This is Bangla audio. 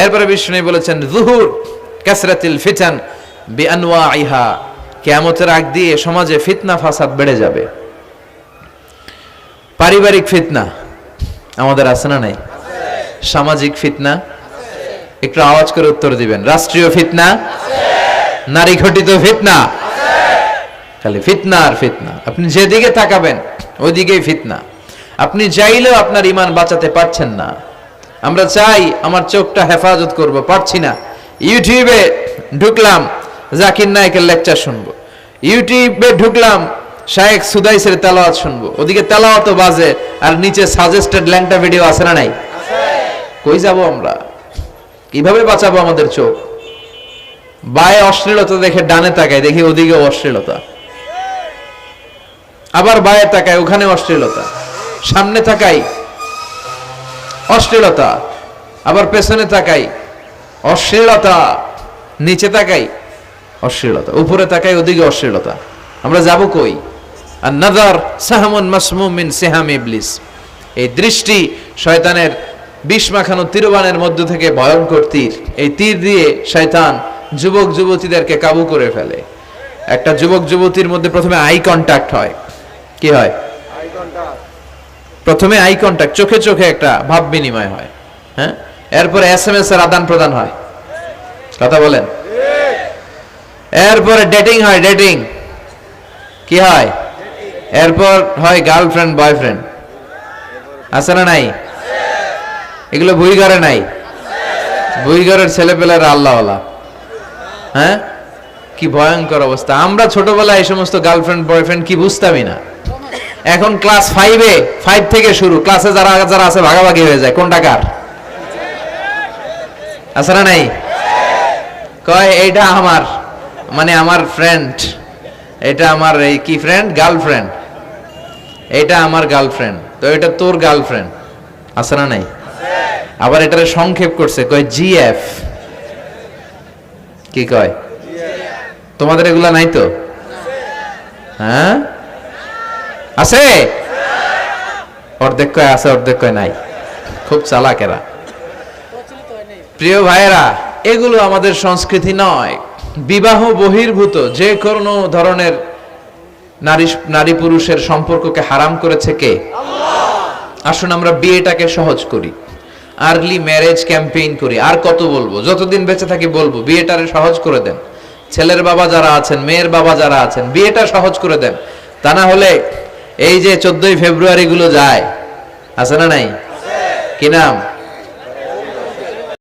এরপরে বিষ্ণু বলেছেন যুহুর কাসরাতিল ফিতান বিআনওয়াইহা, কিয়ামতের আগ দিয়ে সমাজে ফিতনা ফাসাদ বেড়ে যাবে। পারিবারিক ফিতনা আমাদের আছে না নাই? সামাজিক ফিতনা, একটু আওয়াজ করে উত্তর দিবেন। রাষ্ট্রীয় ফিতনা, নারী ঘটিত ফিতনা, খালি ফিতনা আর ফিতনা। আপনি যেদিকে তাকাবেন ওইদিকেই ফিতনা। আপনি চাইলেও আপনার ঈমান বাঁচাতে পারছেন না। আমরা চাই আমার চোখটা হেফাজত করব, পারছি না। ইউটিউবে ঢুকলাম, জাকির নায়েকের লেকচার শুনবো। ইউটিউবে ঢুকলাম, শায়েখ সুদাইসের তেলাওয়াত শুনবো। ওদিকে তেলাওয়াতও বাজে আর নিচে সাজেস্টেড ল্যাংটা ভিডিও আছে না নাই? কই যাব আমরা? কিভাবে বাঁচাবো আমাদের চোখ? বায়ে অশ্লীলতা দেখে ডানে তাকায়, দেখি ওদিকে অশ্লীলতা, আবার বায়ে তাকায় ওখানে অশ্লীলতা, সামনে তাকাই অশ্লীলতা, আবার পেছনে তাকাই অশ্লীলতা, নিচে তাকাই অশ্লীলতা, উপরে তাকাই ওদিকে অশ্লীলতা। আমরা যাব কই? আর নাযার সাহামুন মাসমুম মিন সিহাম ইবলিস, এই দৃষ্টি শয়তানের বিষ মাখানো তীরবানের মধ্য থেকে ভয়ঙ্কর তীর। এই তীর দিয়ে শয়তান যুবক যুবতীদেরকে কাবু করে ফেলে। একটা যুবক যুবতীর মধ্যে প্রথমে আই কন্টাক্ট হয়। কি হয়? প্রথমে আই কন্টাক্ট, চোখে চোখে একটা ভাব বিনিময় হয়। হ্যাঁ, এরপরে এসএমএস এর আদান প্রদান হয়। কথা বলেন? এরপরে ডেটিং হয়। ডেটিং কি হয়? এরপর হয় গার্লফ্রেন্ড বয়ফ্রেন্ড। আছে না নাই? এগুলো ভুইঘরে নাই? ভুইঘরের ছেলেপেলেরা আল্লাহওয়ালা। হ্যাঁ, কি ভয়ঙ্কর অবস্থা। আমরা ছোটবেলায় এই সমস্ত গার্লফ্রেন্ড বয়ফ্রেন্ড কি বুঝতামই না। এখন ক্লাস 5 থেকে শুরু, ক্লাসে যারা যারা আছে ভাগাভাগি হয়ে যায় কোনটা কার। আছে না নাই? কয় এইটা আমার, মানে আমার ফ্রেন্ড, এটা আমার এই কি ফ্রেন্ড, গার্লফ্রেন্ড, এটা আমার গার্লফ্রেন্ড, তো এটা তোর গার্লফ্রেন্ড। আছে না নাই? আবার এটারে সংক্ষেপ করছে, কয় জিএফ। কি কয়? তোমাদের এগুলা নাই তো? হ্যাঁ আছে, অর্ধেক কয় আছে, অর্ধেক কয় নাই। খুব চালাক এরা। প্রিয় ভাইয়েরা, এগুলো আমাদের সংস্কৃতি নয়। বিবাহ বহির্ভূত যে কোনো ধরনের নারী পুরুষের সম্পর্ককে হারাম করেছে কে? আল্লাহ। আসুন আমরা বিয়েটাকে সহজ করি, আর্লি ম্যারেজ ক্যাম্পেইন করি। আর কত বলবো, যতদিন বেঁচে থাকি বলবো, বিয়েটারে সহজ করে দেন। ছেলের বাবা যারা আছেন, মেয়ের বাবা যারা আছেন, বিয়েটা সহজ করে দেন। তা না হলে এই যে 14ই ফেব্রুয়ারি গুলো যায়, আছে না নাই? কি নাম?